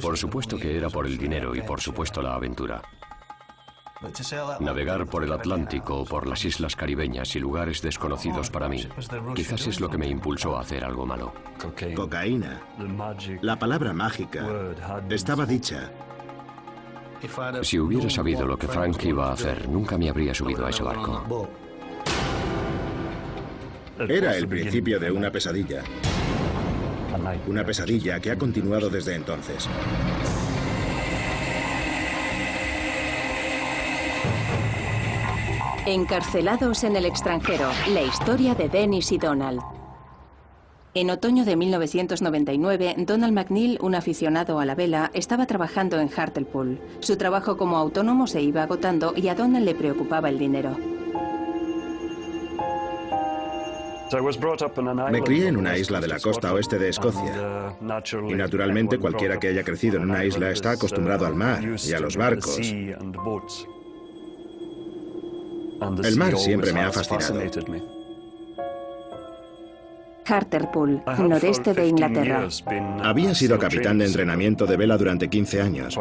Por supuesto que era por el dinero y por supuesto la aventura. Navegar por el Atlántico o por las islas caribeñas y lugares desconocidos para mí, quizás es lo que me impulsó a hacer algo malo. Cocaína. La palabra mágica estaba dicha. Si hubiera sabido lo que Frank iba a hacer, nunca me habría subido a ese barco. Era el principio de una pesadilla. Una pesadilla que ha continuado desde entonces. Encarcelados en el extranjero, la historia de Dennis y Donald. En otoño de 1999, Donald McNeil, un aficionado a la vela, estaba trabajando en Hartlepool. Su trabajo como autónomo se iba agotando y a Donald le preocupaba el dinero. Me crié en una isla de la costa oeste de Escocia. Y naturalmente cualquiera que haya crecido en una isla está acostumbrado al mar y a los barcos. El mar siempre me ha fascinado. Hartlepool, noreste de Inglaterra. Había sido capitán de entrenamiento de vela durante 15 años.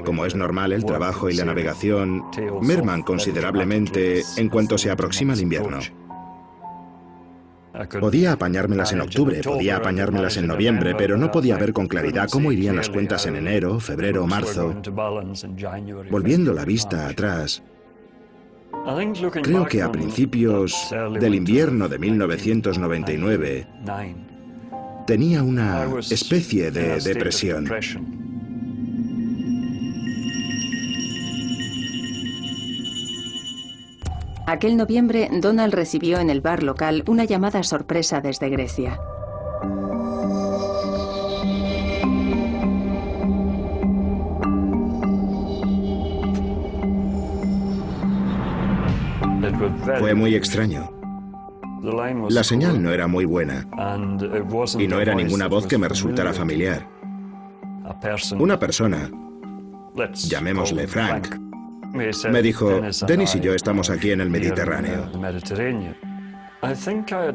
Como es normal, el trabajo y la navegación merman considerablemente en cuanto se aproxima el invierno. Podía apañármelas en octubre, podía apañármelas en noviembre, pero no podía ver con claridad cómo irían las cuentas en enero, febrero o marzo. Volviendo la vista atrás, creo que a principios del invierno de 1999 tenía una especie de depresión. Aquel noviembre, Donald recibió en el bar local una llamada sorpresa desde Grecia. Fue muy extraño. La señal no era muy buena y no era ninguna voz que me resultara familiar. Una persona, llamémosle Frank, me dijo: Dennis y yo estamos aquí en el Mediterráneo.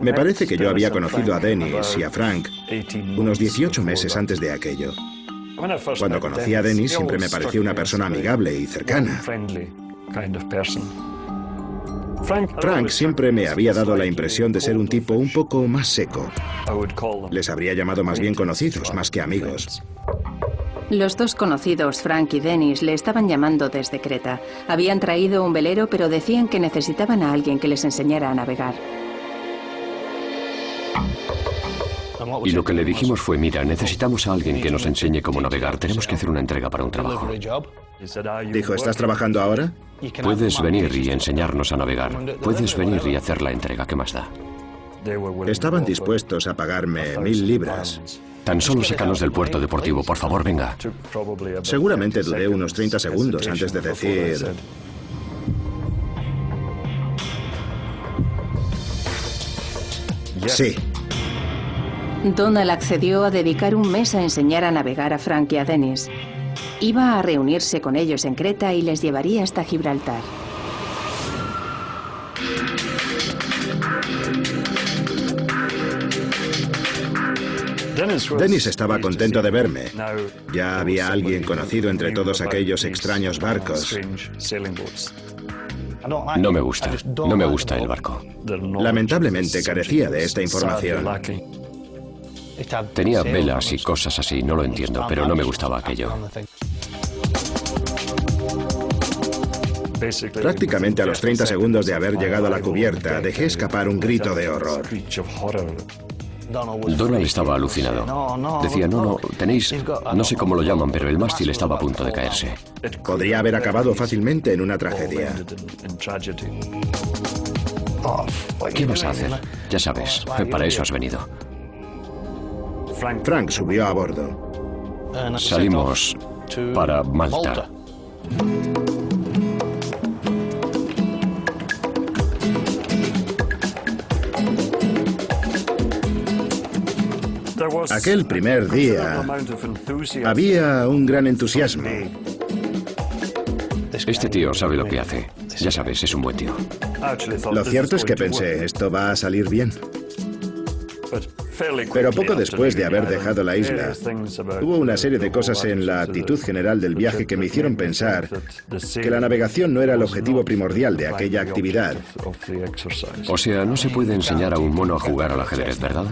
Me parece que yo había conocido a Dennis y a Frank unos 18 meses antes de aquello. Cuando conocí a Dennis siempre me pareció una persona amigable y cercana. Frank siempre me había dado la impresión de ser un tipo un poco más seco. Les habría llamado más bien conocidos, más que amigos. Los dos conocidos, Frank y Dennis, le estaban llamando desde Creta. Habían traído un velero, pero decían que necesitaban a alguien que les enseñara a navegar. Y lo que le dijimos fue: mira, necesitamos a alguien que nos enseñe cómo navegar. Tenemos que hacer una entrega para un trabajo. Dijo: ¿estás trabajando ahora? Puedes venir y enseñarnos a navegar. Puedes venir y hacer la entrega. ¿Qué más da? Estaban dispuestos a pagarme 1000 libras. Tan solo sácanos del puerto deportivo, por favor, venga. Seguramente dudé unos 30 segundos antes de decir: sí. Donald accedió a dedicar un mes a enseñar a navegar a Frank y a Dennis. Iba a reunirse con ellos en Creta y les llevaría hasta Gibraltar. Dennis estaba contento de verme. Ya había alguien conocido entre todos aquellos extraños barcos. No me gusta el barco. Lamentablemente carecía de esta información. Tenía velas y cosas así, no lo entiendo, pero no me gustaba aquello. Prácticamente a los 30 segundos de haber llegado a la cubierta, dejé escapar un grito de horror. Donald estaba alucinado. Decía: no, tenéis... No sé cómo lo llaman, pero el mástil estaba a punto de caerse. Podría haber acabado fácilmente en una tragedia. ¿Qué vas a hacer? Ya sabes, para eso has venido. Frank subió a bordo. Salimos para Malta. Aquel primer día había un gran entusiasmo. Este tío sabe lo que hace. Ya sabes, es un buen tío. Lo cierto es que pensé: esto va a salir bien. Pero poco después de haber dejado la isla, hubo una serie de cosas en la actitud general del viaje que me hicieron pensar que la navegación no era el objetivo primordial de aquella actividad. O sea, no se puede enseñar a un mono a jugar al ajedrez, ¿verdad?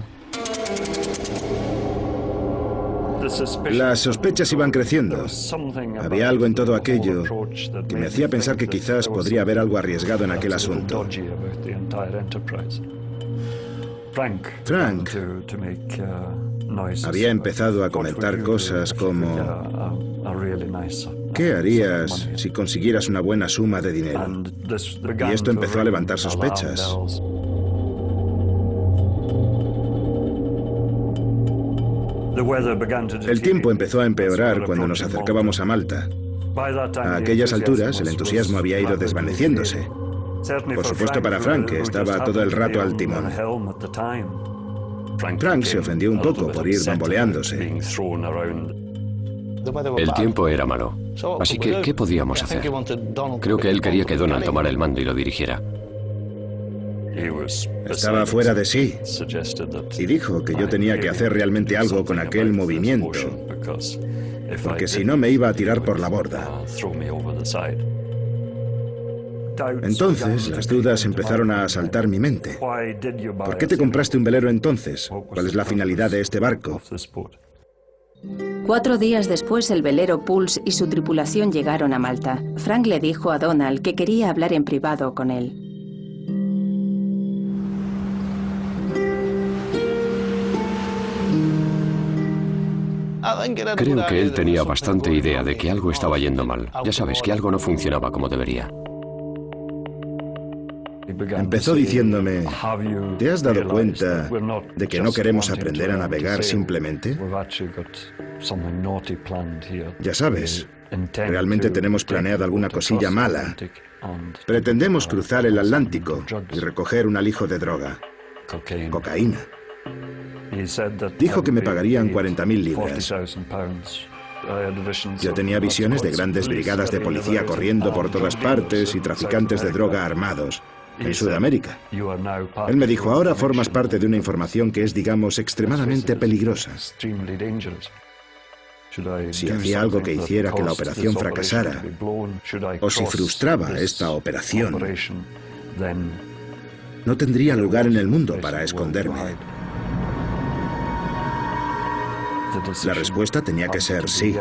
Las sospechas iban creciendo. Había algo en todo aquello que me hacía pensar que quizás podría haber algo arriesgado en aquel asunto. Frank había empezado a comentar cosas como: ¿qué harías si consiguieras una buena suma de dinero? Y esto empezó a levantar sospechas. El tiempo empezó a empeorar cuando nos acercábamos a Malta. A aquellas alturas, el entusiasmo había ido desvaneciéndose. Por supuesto para Frank, que estaba todo el rato al timón. Frank se ofendió un poco por ir bamboleándose. El tiempo era malo. Así que, ¿qué podíamos hacer? Creo que él quería que Donald tomara el mando y lo dirigiera. Estaba fuera de sí y dijo que yo tenía que hacer realmente algo con aquel movimiento, porque si no me iba a tirar por la borda. Entonces las dudas empezaron a asaltar mi mente. ¿Por qué te compraste un velero entonces? ¿Cuál es la finalidad de este barco? 4 días después, el velero Pulse y su tripulación llegaron a Malta. Frank le dijo a Donald que quería hablar en privado con él. Creo que él tenía bastante idea de que algo estaba yendo mal. Ya sabes, que algo no funcionaba como debería. Empezó diciéndome: ¿te has dado cuenta de que no queremos aprender a navegar simplemente? Ya sabes, realmente tenemos planeado alguna cosilla mala. Pretendemos cruzar el Atlántico y recoger un alijo de droga. Cocaína. Dijo que me pagarían 40.000 libras. Yo tenía visiones de grandes brigadas de policía corriendo por todas partes y traficantes de droga armados en Sudamérica. Él me dijo: ahora formas parte de una información que es, digamos, extremadamente peligrosa. Si hacía algo que hiciera que la operación fracasara, o si frustraba esta operación, no tendría lugar en el mundo para esconderme. La respuesta tenía que ser sí.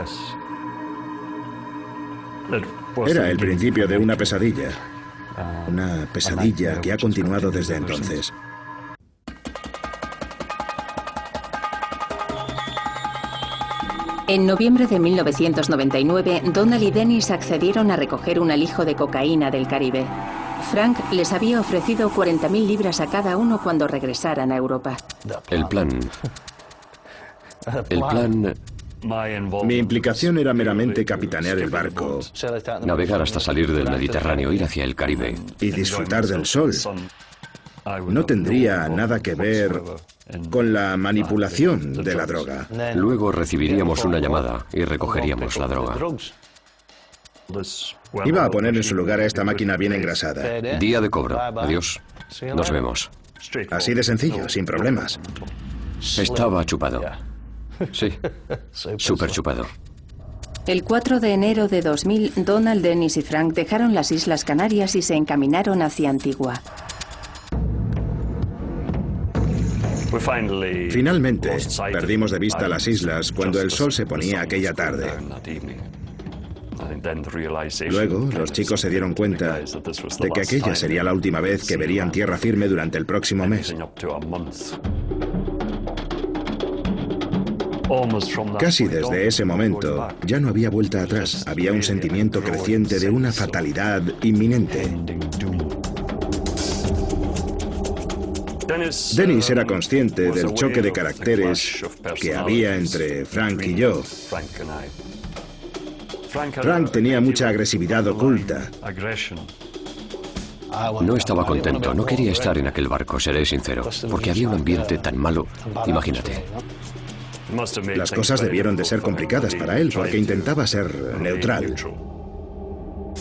Era el principio de una pesadilla que ha continuado desde entonces. En noviembre de 1999, Donald y Dennis accedieron a recoger un alijo de cocaína del Caribe. Frank les había ofrecido 40.000 libras a cada uno cuando regresaran a Europa. El plan... Mi implicación era meramente capitanear el barco, navegar hasta salir del Mediterráneo, ir hacia el Caribe y disfrutar del sol. No tendría nada que ver con la manipulación de la droga. Luego recibiríamos una llamada y recogeríamos la droga. Iba a poner en su lugar a esta máquina bien engrasada. Día de cobro. Adiós. Nos vemos. Así de sencillo, sin problemas. Estaba chupado. Sí, súper chupado. El 4 de enero de 2000, Donald, Dennis y Frank dejaron las Islas Canarias y se encaminaron hacia Antigua. Finalmente, perdimos de vista las islas cuando el sol se ponía aquella tarde. Luego, los chicos se dieron cuenta de que aquella sería la última vez que verían tierra firme durante el próximo mes. Casi desde ese momento ya no había vuelta atrás. Había un sentimiento creciente de una fatalidad inminente. Dennis era consciente del choque de caracteres que había entre Frank y yo. Frank tenía mucha agresividad oculta. No estaba contento, no quería estar en aquel barco, seré sincero, porque había un ambiente tan malo. Imagínate. Las cosas debieron de ser complicadas para él, porque intentaba ser neutral.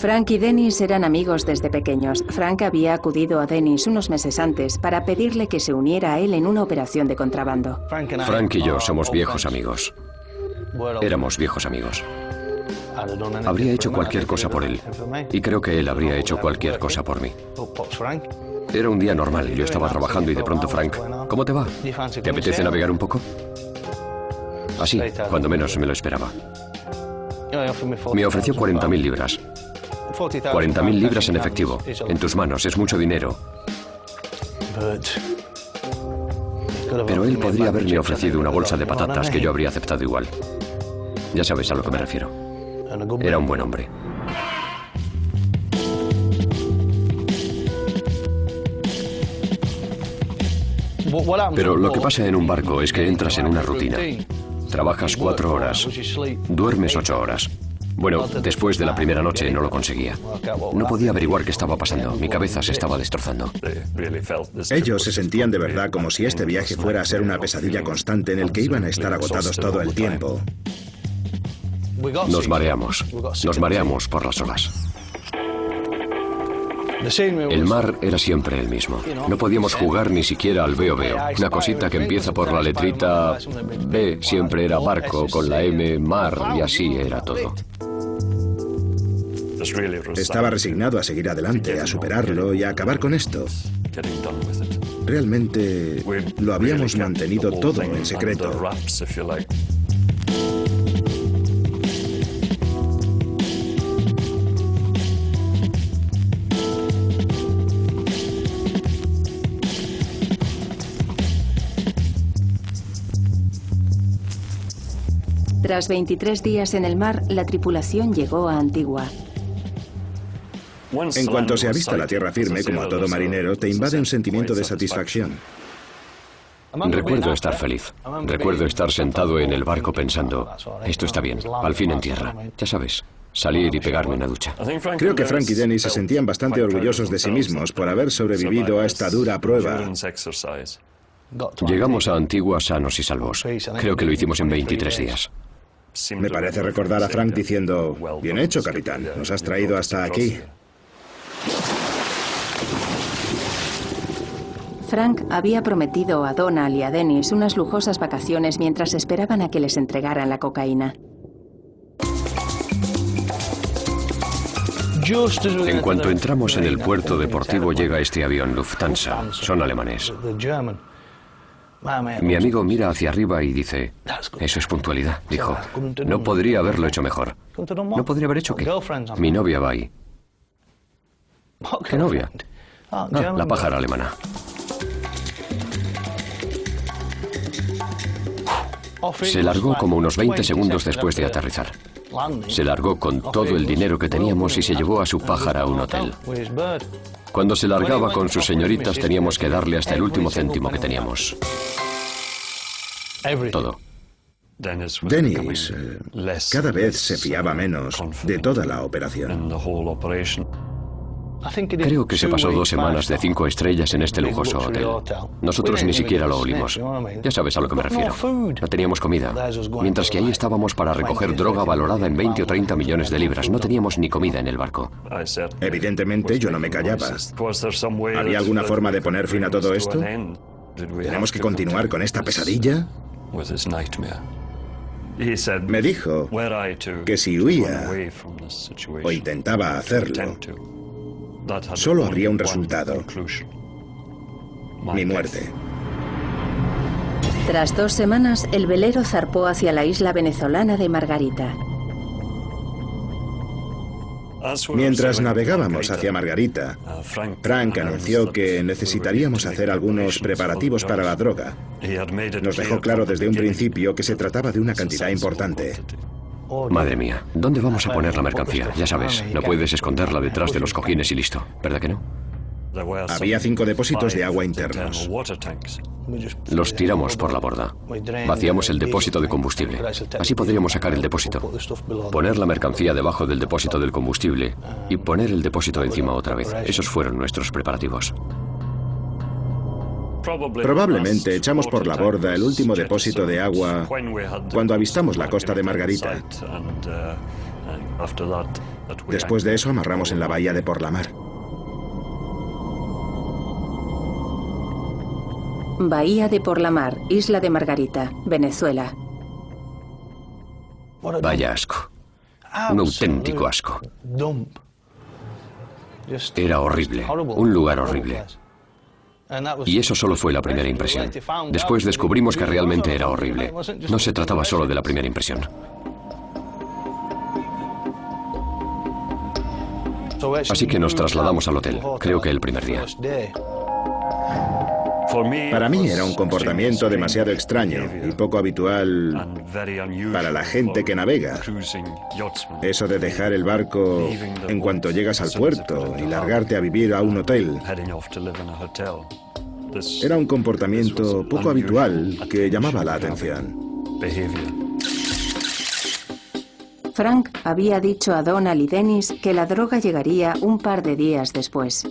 Frank y Dennis eran amigos desde pequeños. Frank había acudido a Dennis unos meses antes para pedirle que se uniera a él en una operación de contrabando. Frank y yo somos viejos amigos. Éramos viejos amigos. Habría hecho cualquier cosa por él. Y creo que él habría hecho cualquier cosa por mí. Era un día normal. Yo estaba trabajando y de pronto Frank, ¿cómo te va? ¿Te apetece navegar un poco? Así, cuando menos me lo esperaba. Me ofreció 40.000 libras. 40.000 libras en efectivo. En tus manos, es mucho dinero. Pero él podría haberme ofrecido una bolsa de patatas que yo habría aceptado igual. Ya sabes a lo que me refiero. Era un buen hombre. Pero lo que pasa en un barco es que entras en una rutina. Trabajas 4 horas, duermes 8 horas. Bueno, después de la primera noche no lo conseguía. No podía averiguar qué estaba pasando. Mi cabeza se estaba destrozando. Ellos se sentían de verdad como si este viaje fuera a ser una pesadilla constante en el que iban a estar agotados todo el tiempo. Nos mareamos por las olas. El mar era siempre el mismo. No podíamos jugar ni siquiera al veo veo. Una cosita que empieza por la letrita B siempre era barco, con la M mar, y así era todo. Estaba resignado a seguir adelante, a superarlo y a acabar con esto. Realmente lo habíamos mantenido todo en secreto. Tras 23 días en el mar, la tripulación llegó a Antigua. En cuanto se avista la tierra firme, como a todo marinero, te invade un sentimiento de satisfacción. Recuerdo estar feliz. Recuerdo estar sentado en el barco pensando, esto está bien, al fin en tierra. Ya sabes, salir y pegarme una ducha. Creo que Frank y Dennis se sentían bastante orgullosos de sí mismos por haber sobrevivido a esta dura prueba. Llegamos a Antigua sanos y salvos. Creo que lo hicimos en 23 días. Me parece recordar a Frank diciendo, bien hecho, capitán, nos has traído hasta aquí. Frank había prometido a Donald y a Dennis unas lujosas vacaciones mientras esperaban a que les entregaran la cocaína. En cuanto entramos en el puerto deportivo llega este avión Lufthansa. Son alemanes. Mi amigo mira hacia arriba y dice, eso es puntualidad, dijo. No podría haberlo hecho mejor. ¿No podría haber hecho qué? Mi novia va ahí. ¿Qué novia? La pájara alemana. Se largó como unos 20 segundos después de aterrizar. Se largó con todo el dinero que teníamos y se llevó a su pájara a un hotel. Cuando se largaba con sus señoritas teníamos que darle hasta el último céntimo que teníamos. Todo. Dennis cada vez se fiaba menos de toda la operación. Creo que se pasó 2 semanas de 5 estrellas en este lujoso hotel. Nosotros ni siquiera lo olimos. Ya sabes a lo que me refiero. No teníamos comida. Mientras que ahí estábamos para recoger droga valorada en 20 o 30 millones de libras. No teníamos ni comida en el barco. Evidentemente yo no me callaba. ¿Había alguna forma de poner fin a todo esto? ¿Tenemos que continuar con esta pesadilla? Me dijo que si huía o intentaba hacerlo, solo habría un resultado: mi muerte. Tras 2 semanas, el velero zarpó hacia la isla venezolana de Margarita. Mientras navegábamos hacia Margarita, Frank anunció que necesitaríamos hacer algunos preparativos para la droga. Nos dejó claro desde un principio que se trataba de una cantidad importante. Madre mía, ¿dónde vamos a poner la mercancía? Ya sabes, no puedes esconderla detrás de los cojines y listo, ¿verdad que no? Había 5 depósitos de agua internos. Los tiramos por la borda. Vaciamos el depósito de combustible. Así podríamos sacar el depósito, poner la mercancía debajo del depósito del combustible y poner el depósito encima otra vez. Esos fueron nuestros preparativos. Probablemente echamos por la borda el último depósito de agua cuando avistamos la costa de Margarita. Después de eso amarramos en la bahía de Porlamar. Bahía de Porlamar, Isla de Margarita, Venezuela. Vaya asco. Un auténtico asco. Era horrible, un lugar horrible. Y eso solo fue la primera impresión. Después descubrimos que realmente era horrible. No se trataba solo de la primera impresión. Así que nos trasladamos al hotel, creo que el primer día. Para mí era un comportamiento demasiado extraño y poco habitual para la gente que navega. Eso de dejar el barco en cuanto llegas al puerto y largarte a vivir a un hotel. Era un comportamiento poco habitual que llamaba la atención. Frank había dicho a Donald y Dennis que la droga llegaría un par de días después.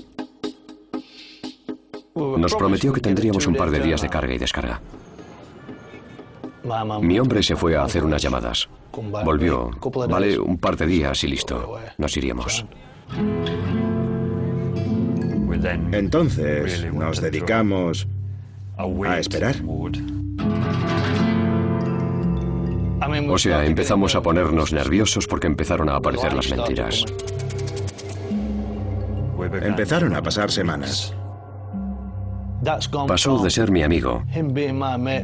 Nos prometió que tendríamos un par de días de carga y descarga. Mi hombre se fue a hacer unas llamadas. Volvió. Vale, un par de días y listo. Nos iríamos. Entonces nos dedicamos a esperar. O sea, empezamos a ponernos nerviosos porque empezaron a aparecer las mentiras. Empezaron a pasar semanas. Pasó de ser mi amigo,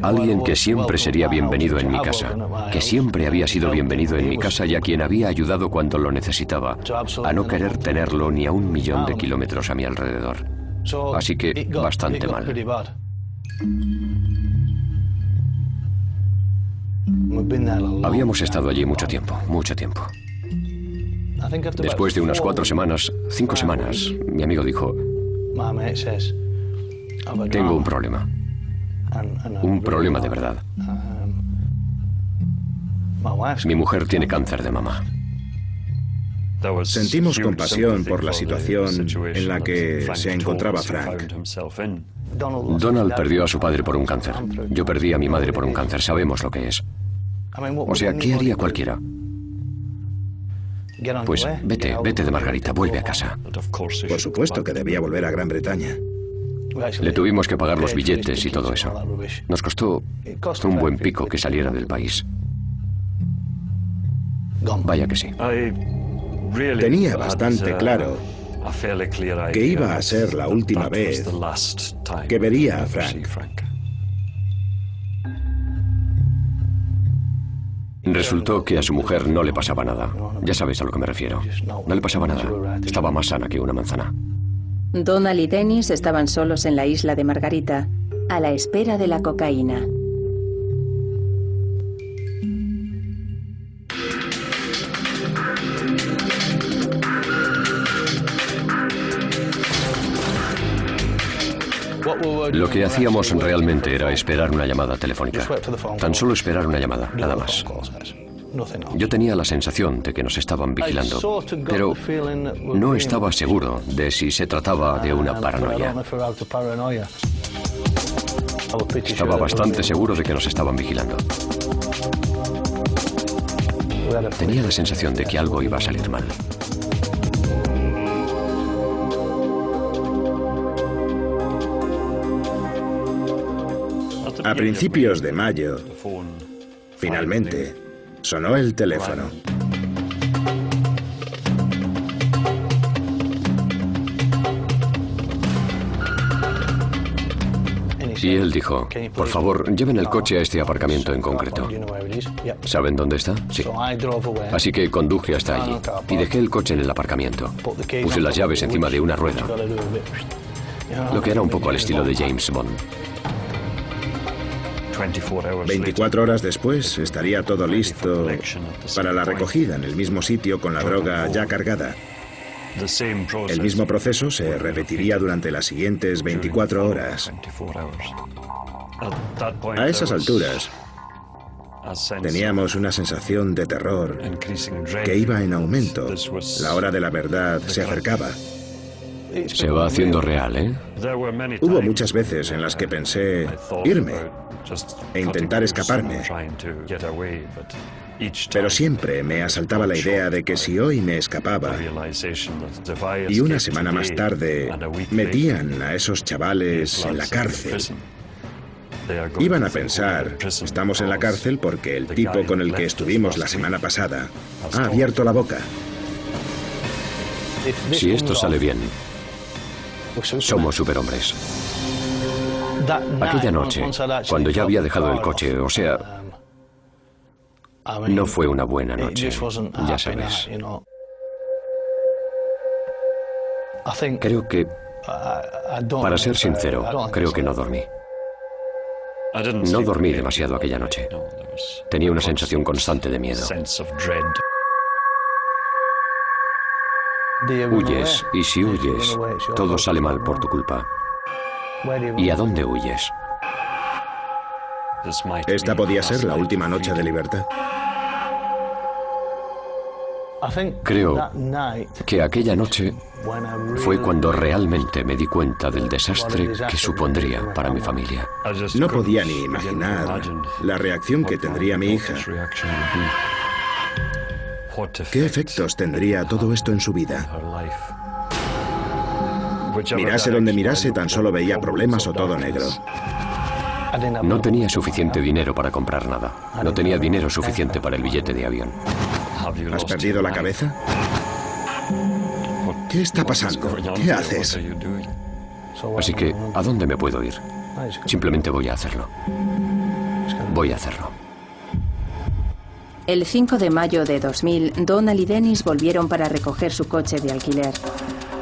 alguien que siempre sería bienvenido en mi casa, que siempre había sido bienvenido en mi casa y a quien había ayudado cuando lo necesitaba, a no querer tenerlo ni a 1.000.000 de kilómetros a mi alrededor. Así que bastante mal. Habíamos estado allí mucho tiempo, mucho tiempo. Después de unas 4 semanas, 5 semanas, mi amigo dijo: tengo un problema. Un problema de verdad. Mi mujer tiene cáncer de mama. Sentimos compasión por la situación en la que se encontraba Frank. Donald perdió a su padre por un cáncer. Yo perdí a mi madre por un cáncer. Sabemos lo que es. O sea, ¿qué haría cualquiera? Pues vete de Margarita, vuelve a casa. Por supuesto que debía volver a Gran Bretaña. Le tuvimos que pagar los billetes y todo eso. Nos costó un buen pico que saliera del país. Vaya que sí. Tenía bastante claro que iba a ser la última vez que vería a Frank. Resultó que a su mujer no le pasaba nada. Ya sabes a lo que me refiero. No le pasaba nada. Estaba más sana que una manzana. Donald y Dennis estaban solos en la isla de Margarita, a la espera de la cocaína. Lo que hacíamos realmente era esperar una llamada telefónica. Tan solo esperar una llamada, nada más. Yo tenía la sensación de que nos estaban vigilando, pero no estaba seguro de si se trataba de una paranoia. Estaba bastante seguro de que nos estaban vigilando. Tenía la sensación de que algo iba a salir mal. A principios de mayo, finalmente, sonó el teléfono. Y él dijo: por favor, lleven el coche a este aparcamiento en concreto. ¿Saben dónde está? Sí. Así que conduje hasta allí y dejé el coche en el aparcamiento. Puse las llaves encima de una rueda, lo que era un poco al estilo de James Bond. 24 horas después estaría todo listo para la recogida en el mismo sitio con la droga ya cargada. El mismo proceso se repetiría durante las siguientes 24 horas. A esas alturas, teníamos una sensación de terror que iba en aumento. La hora de la verdad se acercaba. Se va haciendo real, ¿eh? Hubo muchas veces en las que pensé irme e intentar escaparme. Pero siempre me asaltaba la idea de que si hoy me escapaba y una semana más tarde metían a esos chavales en la cárcel, iban a pensar, estamos en la cárcel porque el tipo con el que estuvimos la semana pasada ha abierto la boca. Si esto sale bien, somos superhombres. Aquella noche, cuando ya había dejado el coche, o sea, no fue una buena noche, ya sabes. Creo que, para ser sincero, creo que no dormí. No dormí demasiado aquella noche. Tenía una sensación constante de miedo. Huyes, y si huyes, todo sale mal por tu culpa. ¿Y a dónde huyes? Esta podía ser la última noche de libertad. Creo que aquella noche fue cuando realmente me di cuenta del desastre que supondría para mi familia. No podía ni imaginar la reacción que tendría mi hija. ¿Qué efectos tendría todo esto en su vida? Mirase donde mirase, tan solo veía problemas o todo negro. No tenía suficiente dinero para comprar nada. No tenía dinero suficiente para el billete de avión. ¿Has perdido la cabeza? ¿Qué está pasando? ¿Qué haces? Así que, ¿a dónde me puedo ir? Simplemente voy a hacerlo. Voy a hacerlo. El 5 de mayo de 2000, Donald y Dennis volvieron para recoger su coche de alquiler.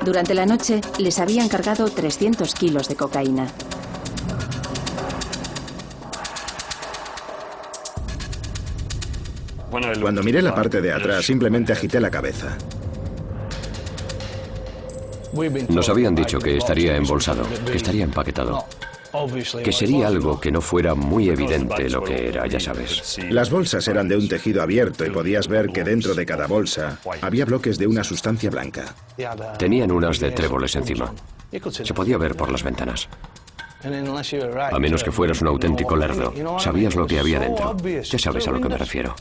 Durante la noche, les habían cargado 300 kilos de cocaína. Cuando miré la parte de atrás, simplemente agité la cabeza. Nos habían dicho que estaría embolsado, que estaría empaquetado, que sería algo que no fuera muy evidente lo que era, ya sabes. Las bolsas eran de un tejido abierto y podías ver que dentro de cada bolsa había bloques de una sustancia blanca. Tenían unas de tréboles encima. Se podía ver por las ventanas. A menos que fueras un auténtico lerdo, sabías lo que había dentro. Ya sabes a lo que me refiero.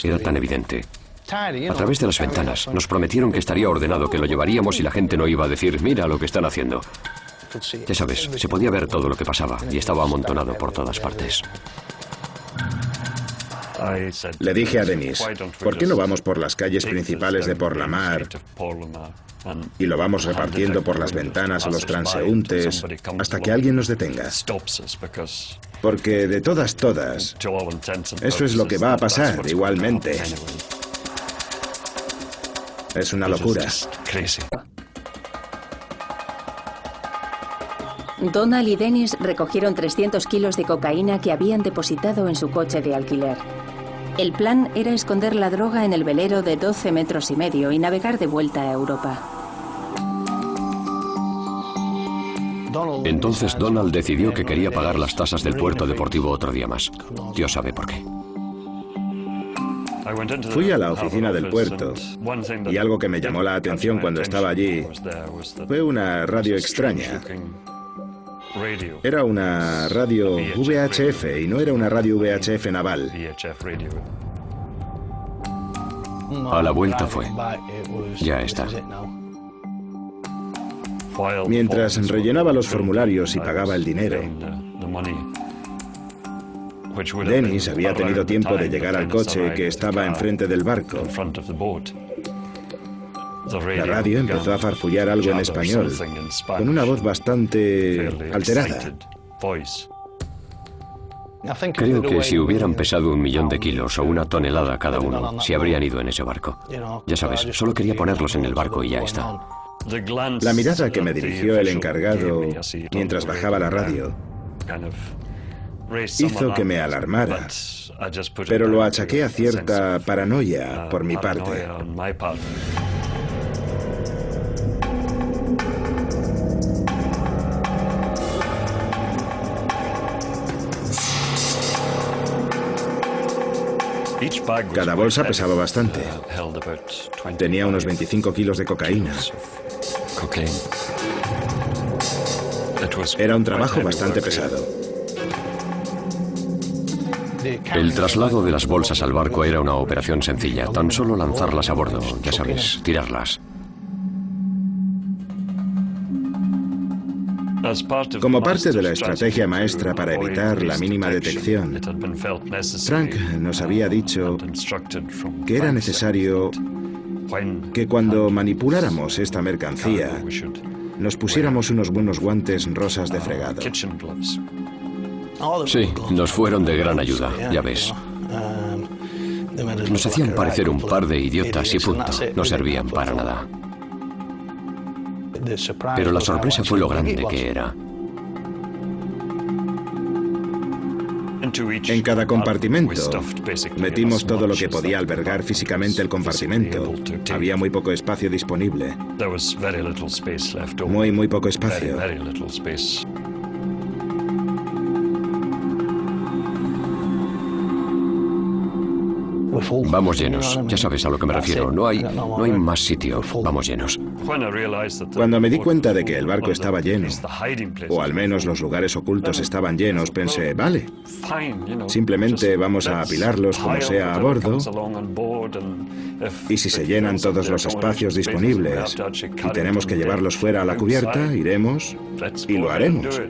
Era tan evidente. A través de las ventanas nos prometieron que estaría ordenado, que lo llevaríamos y la gente no iba a decir, mira lo que están haciendo. Ya sabes, se podía ver todo lo que pasaba y estaba amontonado por todas partes. Le dije a Dennis, ¿por qué no vamos por las calles principales de Porlamar y lo vamos repartiendo por las ventanas a los transeúntes hasta que alguien nos detenga? Porque de todas, eso es lo que va a pasar igualmente. Es una locura. Donald y Dennis recogieron 300 kilos de cocaína que habían depositado en su coche de alquiler. El plan era esconder la droga en el velero de 12 metros y medio y navegar de vuelta a Europa. Entonces Donald decidió que quería pagar las tasas del puerto deportivo otro día más. Dios sabe por qué. Fui a la oficina del puerto y algo que me llamó la atención cuando estaba allí fue una radio extraña. Era una radio VHF y no era una radio VHF naval. A la vuelta fue. Ya está. Mientras rellenaba los formularios y pagaba el dinero, Dennis había tenido tiempo de llegar al coche que estaba enfrente del barco. La radio empezó a farfullar algo en español, con una voz bastante alterada. Creo que si hubieran pesado 1 millón de kilos o 1 tonelada cada uno, se habrían ido en ese barco. Ya sabes, solo quería ponerlos en el barco y ya está. La mirada que me dirigió el encargado mientras bajaba la radio hizo que me alarmara, pero lo achaqué a cierta paranoia por mi parte. Cada bolsa pesaba bastante. Tenía unos 25 kilos de cocaína. Era un trabajo bastante pesado. El traslado de las bolsas al barco era una operación sencilla, tan solo lanzarlas a bordo, ya sabéis, tirarlas. Como parte de la estrategia maestra para evitar la mínima detección, Frank nos había dicho que era necesario que cuando manipuláramos esta mercancía, nos pusiéramos unos buenos guantes rosas de fregado. Sí, nos fueron de gran ayuda, ya ves. Nos hacían parecer un par de idiotas y punto, no servían para nada. Pero la sorpresa fue lo grande que era. En cada compartimento metimos todo lo que podía albergar físicamente el compartimento. Había muy poco espacio disponible. Muy poco espacio. Vamos llenos, ya sabes a lo que me refiero. No hay más sitio, vamos llenos. Cuando me di cuenta de que el barco estaba lleno, o al menos los lugares ocultos estaban llenos, pensé, vale, simplemente vamos a apilarlos como sea a bordo, y si se llenan todos los espacios disponibles y tenemos que llevarlos fuera a la cubierta, iremos y lo haremos.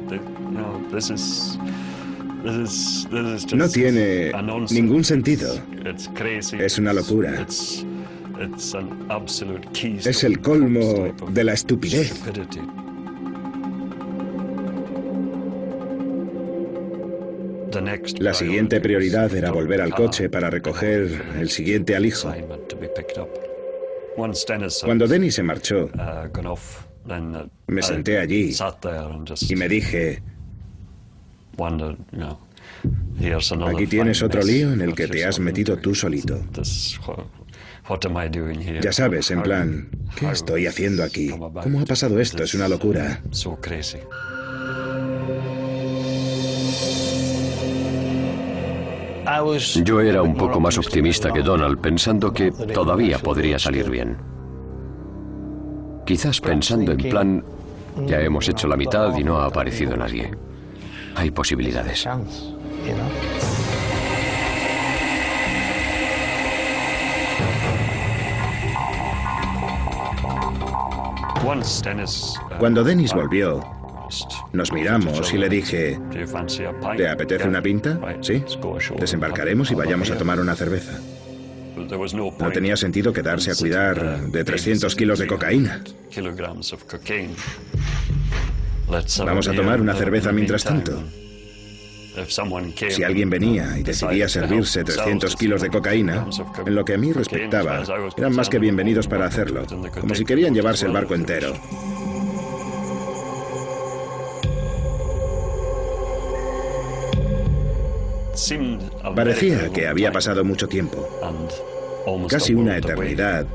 No tiene ningún sentido. Es una locura. Es el colmo de la estupidez. La siguiente prioridad era volver al coche para recoger el siguiente alijo. Cuando Dennis se marchó, me senté allí y me dije, aquí tienes otro lío en el que te has metido tú solito. Ya sabes, en plan, ¿qué estoy haciendo aquí? ¿Cómo ha pasado esto? Es una locura. Yo era un poco más optimista que Donald, pensando que todavía podría salir bien. Quizás pensando en plan, ya hemos hecho la mitad y no ha aparecido nadie. Hay posibilidades. Cuando Dennis volvió, nos miramos y le dije, ¿te apetece una pinta? Sí. Desembarcaremos y vayamos a tomar una cerveza. No tenía sentido quedarse a cuidar de 300 kilos de cocaína. Vamos a tomar una cerveza mientras tanto. Si alguien venía y decidía servirse 300 kilos de cocaína, en lo que a mí respectaba, eran más que bienvenidos para hacerlo, como si querían llevarse el barco entero. Parecía que había pasado mucho tiempo, casi una eternidad,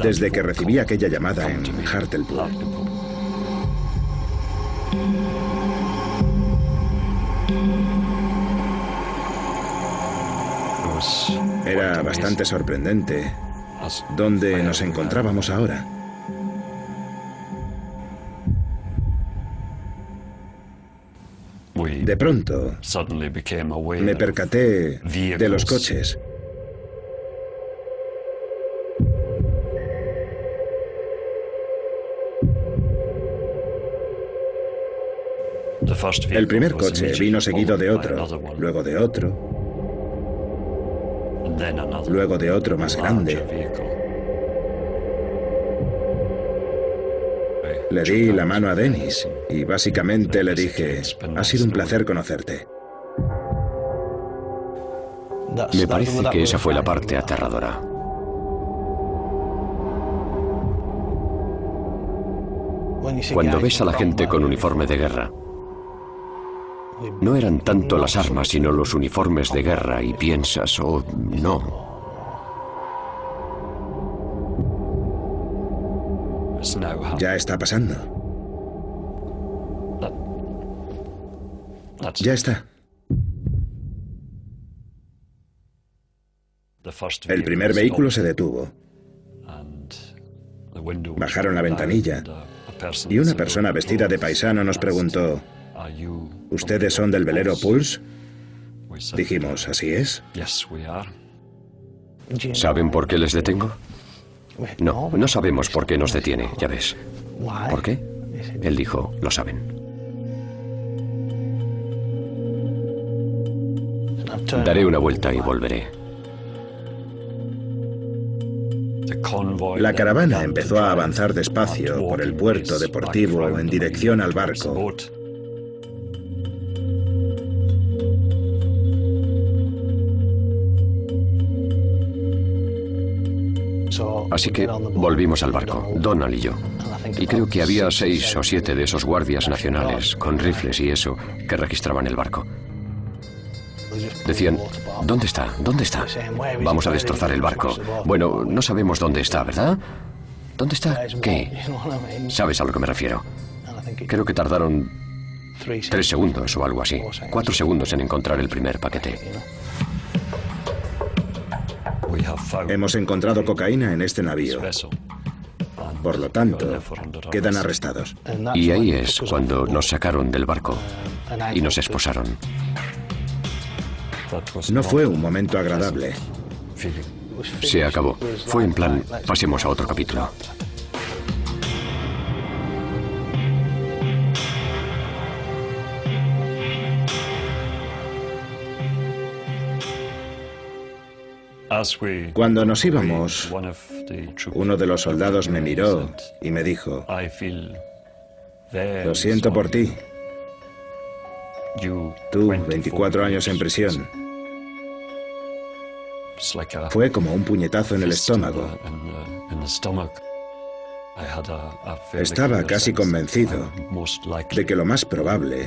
desde que recibí aquella llamada en Hartlepool. Era bastante sorprendente dónde nos encontrábamos ahora. De pronto, me percaté de los coches. El primer coche vino seguido de otro, luego de otro, luego de otro más grande. Le di la mano a Dennis y básicamente le dije, ha sido un placer conocerte. Me parece que esa fue la parte aterradora. Cuando ves a la gente con uniforme de guerra, no eran tanto las armas, sino los uniformes de guerra, y piensas, oh, no. Ya está pasando. Ya está. El primer vehículo se detuvo. Bajaron la ventanilla y una persona vestida de paisano nos preguntó, ¿ustedes son del velero Pulse? Dijimos, ¿así es? ¿Saben por qué les detengo? No, no sabemos por qué nos detiene, ya ves. ¿Por qué? Él dijo, lo saben. Daré una vuelta y volveré. La caravana empezó a avanzar despacio por el puerto deportivo en dirección al barco. Así que volvimos al barco, Donald y yo. Y creo que había 6 o 7 de esos guardias nacionales, con rifles y eso, que registraban el barco. Decían, ¿dónde está? ¿Dónde está? Vamos a destrozar el barco. Bueno, no sabemos dónde está, ¿verdad? ¿Dónde está? ¿Qué? ¿Sabes a lo que me refiero? Creo que tardaron 3 segundos o algo así. 4 segundos en encontrar el primer paquete. Hemos encontrado cocaína en este navío. Por lo tanto, quedan arrestados. Y ahí es cuando nos sacaron del barco y nos esposaron. No fue un momento agradable. Se acabó. Fue en plan, pasemos a otro capítulo. Cuando nos íbamos, uno de los soldados me miró y me dijo, lo siento por ti. Tú, 24 años en prisión. Fue como un puñetazo en el estómago. Estaba casi convencido de que lo más probable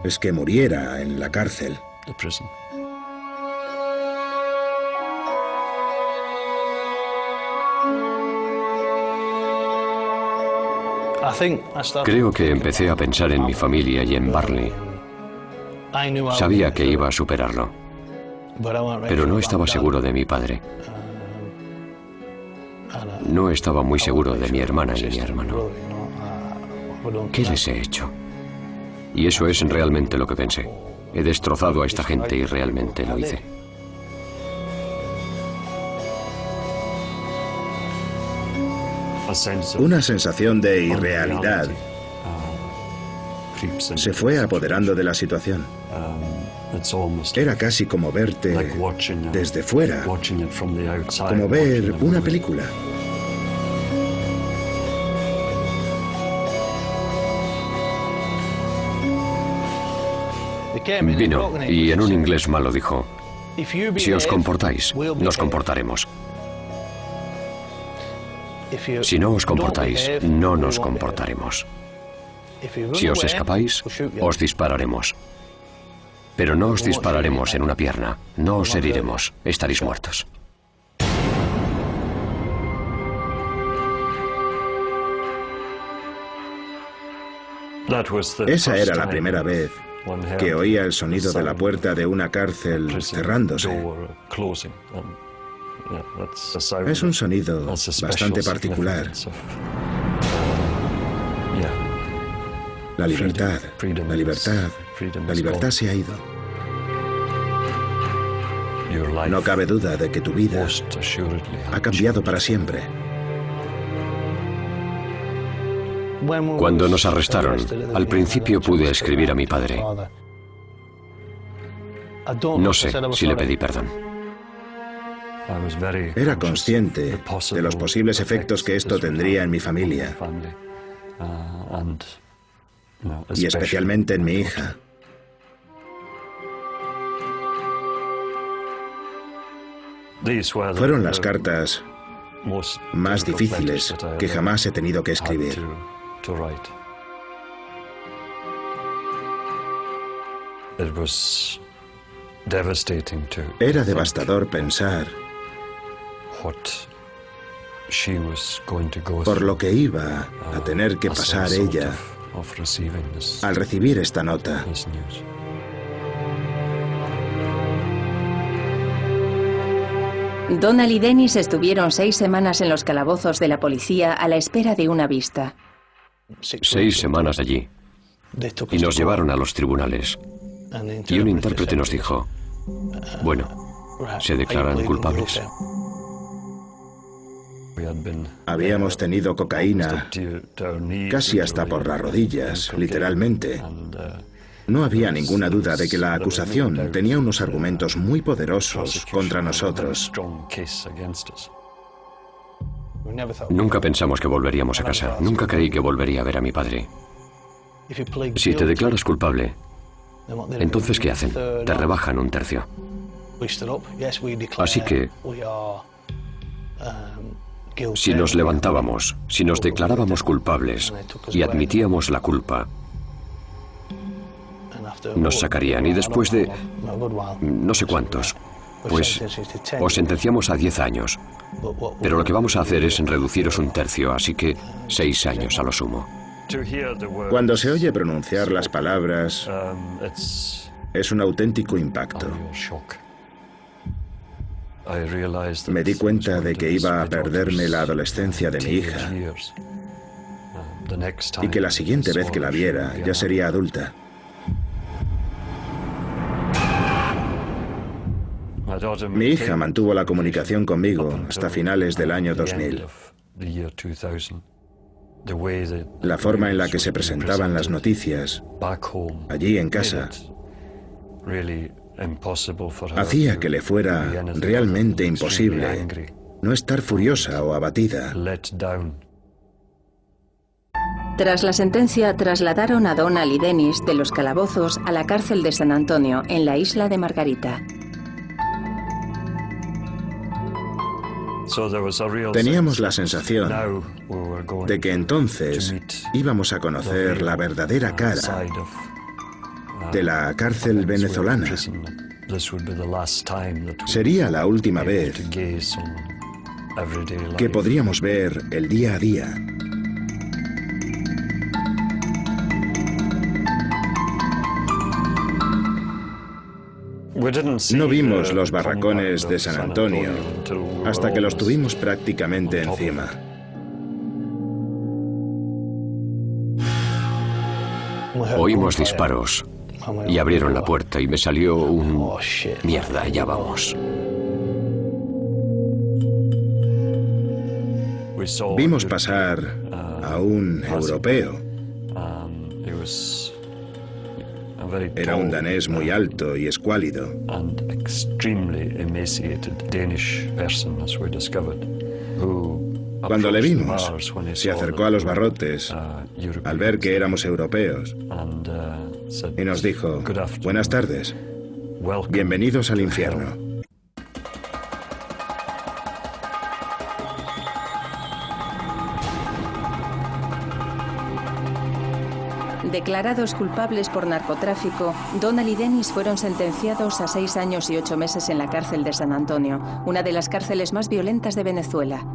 es que muriera en la cárcel. Creo que empecé a pensar en mi familia y en Barney. Sabía que iba a superarlo, pero no estaba seguro de mi padre. No estaba muy seguro de mi hermana y mi hermano. ¿Qué les he hecho? Y eso es realmente lo que pensé. He destrozado a esta gente y realmente lo hice. Una sensación de irrealidad se fue apoderando de la situación. Era casi como verte desde fuera, como ver una película. Vino y en un inglés malo dijo, si os comportáis, nos comportaremos. Si no os comportáis, no nos comportaremos. Si os escapáis, os dispararemos. Pero no os dispararemos en una pierna, no os heriremos, estaréis muertos. Esa era la primera vez que oía el sonido de la puerta de una cárcel cerrándose. Es un sonido bastante particular. La libertad se ha ido. No cabe duda de que tu vida ha cambiado para siempre. Cuando nos arrestaron, al principio pude escribir a mi padre. No sé si le pedí perdón. Era consciente de los posibles efectos que esto tendría en mi familia. Y especialmente en mi hija. Fueron las cartas más difíciles que jamás he tenido que escribir. Era devastador pensar por lo que iba a tener que pasar ella al recibir esta nota. Donald y Dennis estuvieron 6 semanas en los calabozos de la policía a la espera de una vista. 6 semanas allí. Y nos llevaron a los tribunales. Y un intérprete nos dijo, Bueno, se declaran culpables. Habíamos tenido cocaína casi hasta por las rodillas, literalmente. No había ninguna duda de que la acusación tenía unos argumentos muy poderosos contra nosotros. Nunca pensamos que volveríamos a casa. Nunca creí que volvería a ver a mi padre. Si te declaras culpable, entonces ¿qué hacen? Te rebajan un tercio. Así que, si nos levantábamos, si nos declarábamos culpables y admitíamos la culpa, nos sacarían y después de no sé cuántos, pues os sentenciamos a 10 años. Pero lo que vamos a hacer es reduciros un tercio, así que 6 años a lo sumo. Cuando se oye pronunciar las palabras, es un auténtico impacto. Me di cuenta de que iba a perderme la adolescencia de mi hija y que la siguiente vez que la viera ya sería adulta. Mi hija mantuvo la comunicación conmigo hasta finales del año 2000. La forma en la que se presentaban las noticias allí en casa hacía que le fuera realmente imposible no estar furiosa o abatida. Tras la sentencia, trasladaron a Donald y Dennis de los calabozos a la cárcel de San Antonio, en la isla de Margarita. Teníamos la sensación de que entonces íbamos a conocer la verdadera cara de la cárcel venezolana. Sería la última vez que podríamos ver el día a día. No vimos los barracones de San Antonio hasta que los tuvimos prácticamente encima. Oímos disparos y abrieron la puerta y me salió un... Mierda, ya vamos. Vimos pasar a un europeo. Era un danés muy alto y escuálido. Cuando le vimos, se acercó a los barrotes al ver que éramos europeos y nos dijo: buenas tardes, bienvenidos al infierno. Declarados culpables por narcotráfico, Donald y Dennis fueron sentenciados a 6 años y 8 meses en la cárcel de San Antonio, una de las cárceles más violentas de Venezuela.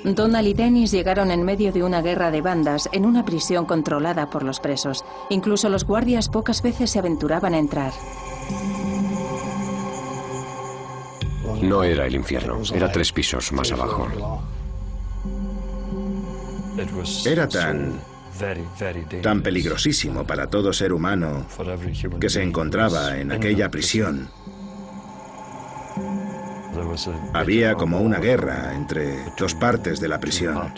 Donald y Dennis llegaron en medio de una guerra de bandas en una prisión controlada por los presos. Incluso los guardias pocas veces se aventuraban a entrar. No era el infierno, era 3 pisos más abajo. Era tan peligrosísimo para todo ser humano que se encontraba en aquella prisión. Había como una guerra entre 2 partes de la prisión.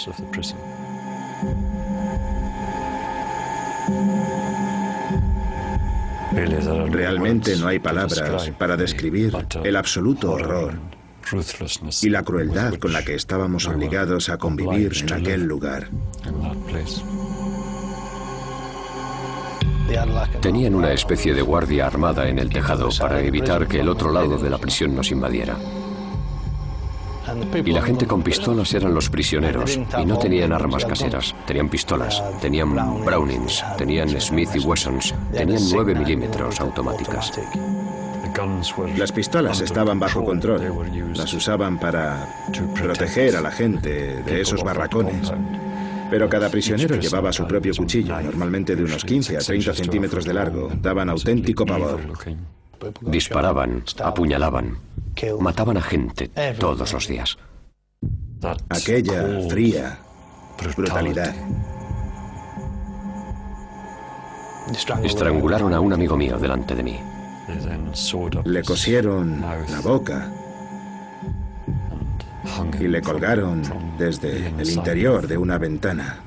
Realmente no hay palabras para describir el absoluto horror y la crueldad con la que estábamos obligados a convivir en aquel lugar. Tenían una especie de guardia armada en el tejado para evitar que el otro lado de la prisión nos invadiera. Y la gente con pistolas eran los prisioneros, y no tenían armas caseras, tenían pistolas, tenían Brownings, tenían Smith y Wessons, tenían 9 milímetros automáticas. Las pistolas estaban bajo control, las usaban para proteger a la gente de esos barracones. Pero cada prisionero llevaba su propio cuchillo, normalmente de unos 15 a 30 centímetros de largo. Daban auténtico pavor. Disparaban, apuñalaban, mataban a gente todos los días. Aquella fría brutalidad. Estrangularon a un amigo mío delante de mí. Le cosieron la boca y le colgaron desde el interior de una ventana.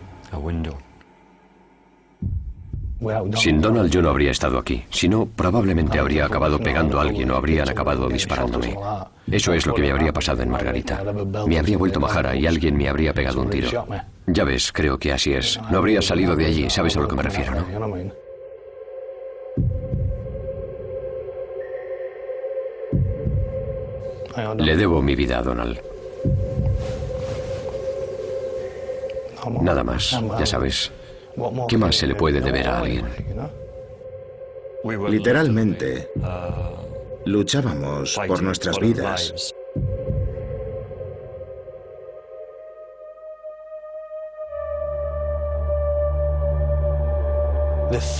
Sin Donald yo no habría estado aquí. Si no, probablemente habría acabado pegando a alguien o habrían acabado disparándome. Eso es lo que me habría pasado en Margarita. Me habría vuelto majara y alguien me habría pegado un tiro. Ya ves, creo que así es. No habría salido de allí, ¿sabes a lo que me refiero, no? Le debo mi vida a Donald. Nada más, ya sabes. ¿Qué más se le puede deber a alguien? Literalmente, luchábamos por nuestras vidas.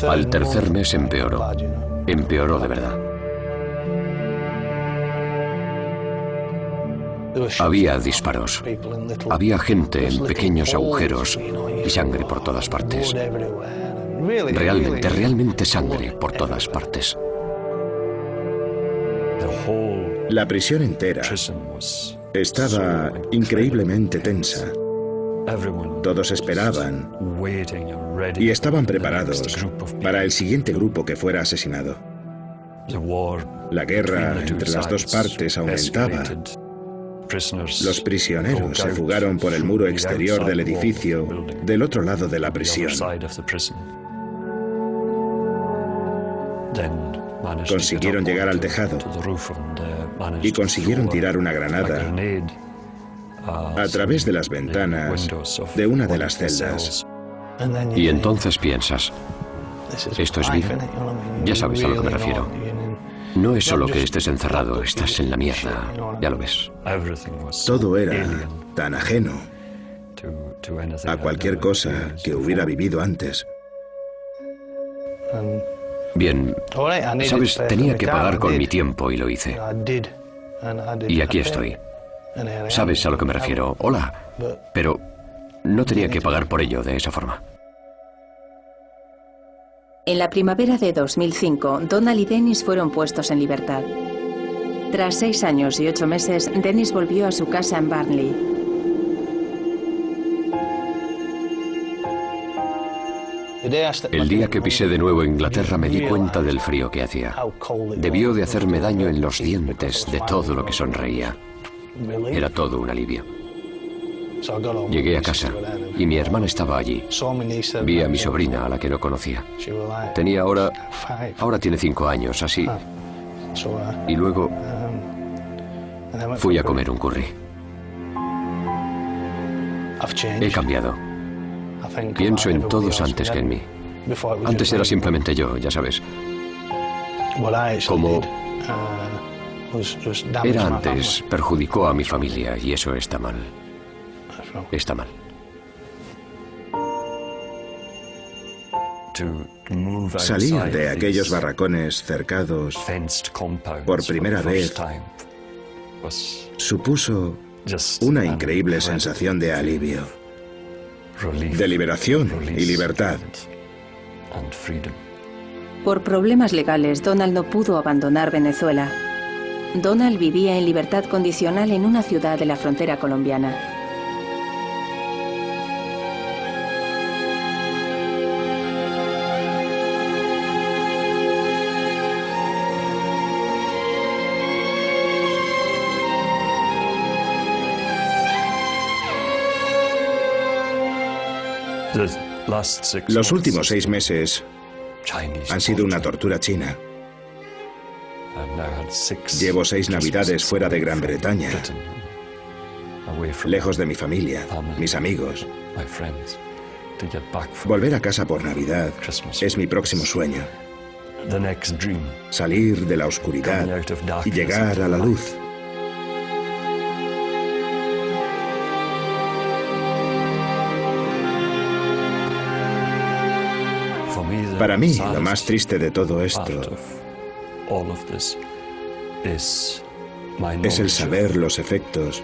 Al tercer mes empeoró. Empeoró de verdad. Había disparos. Había gente en pequeños agujeros y sangre por todas partes. Realmente sangre por todas partes. La prisión entera estaba increíblemente tensa. Todos esperaban y estaban preparados para el siguiente grupo que fuera asesinado. La guerra entre las dos partes aumentaba. Los prisioneros se fugaron por el muro exterior del edificio del otro lado de la prisión. Consiguieron llegar al tejado y consiguieron tirar una granada a través de las ventanas de una de las celdas. Y entonces piensas, ¿esto es vida? Ya sabes a lo que me refiero. No es solo que estés encerrado, estás en la mierda, ya lo ves. Todo era tan ajeno a cualquier cosa que hubiera vivido antes. Bien, sabes, tenía que pagar con mi tiempo y lo hice. Y aquí estoy. ¿Sabes a lo que me refiero? Hola. Pero no tenía que pagar por ello de esa forma. En la primavera de 2005, Donald y Dennis fueron puestos en libertad. Tras 6 años y 8 meses, Dennis volvió a su casa en Burnley. El día que pisé de nuevo Inglaterra me di cuenta del frío que hacía. Debió de hacerme daño en los dientes de todo lo que sonreía. Era todo un alivio. Llegué a casa y mi hermana estaba allí. Vi a mi sobrina, a la que no conocía. Tenía ahora tiene 5 años, así. Y luego fui a comer un curry. He cambiado. Pienso en todos antes que en mí. Antes era simplemente yo, ya sabes. Como era antes, perjudicó a mi familia y eso está mal. Está mal. Salir de aquellos barracones cercados por primera vez supuso una increíble sensación de alivio, de liberación y libertad. Por problemas legales, Donald no pudo abandonar Venezuela. Donald vivía en libertad condicional en una ciudad de la frontera colombiana. Los últimos 6 meses han sido una tortura china. Llevo 6 navidades fuera de Gran Bretaña, lejos de mi familia, mis amigos. Volver a casa por Navidad es mi próximo sueño. Salir de la oscuridad y llegar a la luz. Para mí, lo más triste de todo esto es el saber los efectos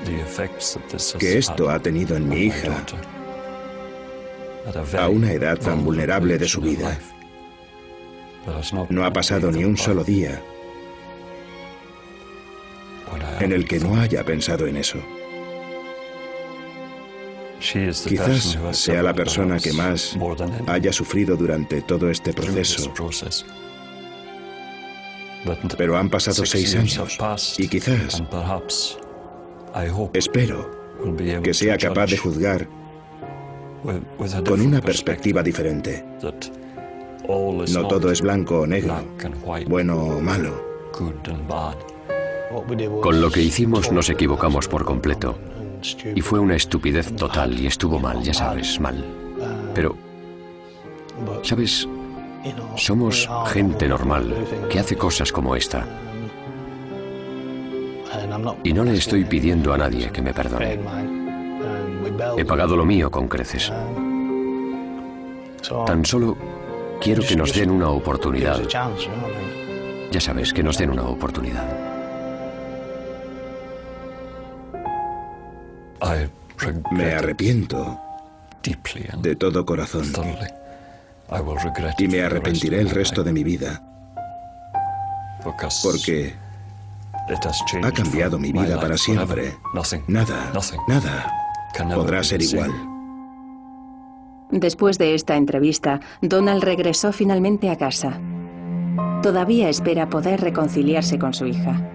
que esto ha tenido en mi hija a una edad tan vulnerable de su vida. No ha pasado ni un solo día en el que no haya pensado en eso. Quizás sea la persona que más haya sufrido durante todo este proceso. Pero han pasado 6 años y quizás, espero, que sea capaz de juzgar con una perspectiva diferente. No todo es blanco o negro, bueno o malo. Con lo que hicimos nos equivocamos por completo. Y fue una estupidez total y estuvo mal, ya sabes, mal. Pero, ¿sabes? Somos gente normal que hace cosas como esta. Y no le estoy pidiendo a nadie que me perdone. He pagado lo mío con creces. Tan solo quiero que nos den una oportunidad. Ya sabes, que nos den una oportunidad. Me arrepiento de todo corazón y me arrepentiré el resto de mi vida porque ha cambiado mi vida para siempre. Nada podrá ser igual. Después de esta entrevista, Donald regresó finalmente a casa. Todavía espera poder reconciliarse con su hija.